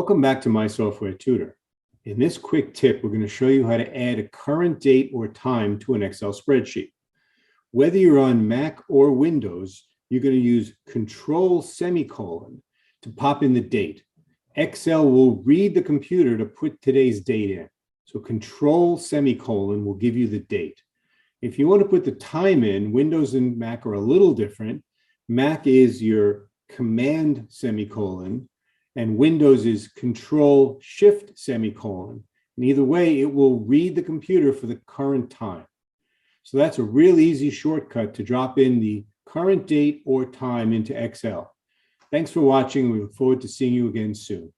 Welcome back to My Software Tutor. In this quick tip, we're going to show you how to add a current date or time to an Excel spreadsheet. Whether you're on Mac or Windows, you're going to use Control semicolon to pop in the date. Excel will read the computer to put today's date in. So Control semicolon will give you the date. If you want to put the time in, Windows and Mac are a little different. Mac is your Command semicolon, and Windows is Control Shift semicolon. And either way, it will read the computer for the current time. So that's a real easy shortcut to drop in the current date or time into Excel. Thanks for watching. We look forward to seeing you again soon.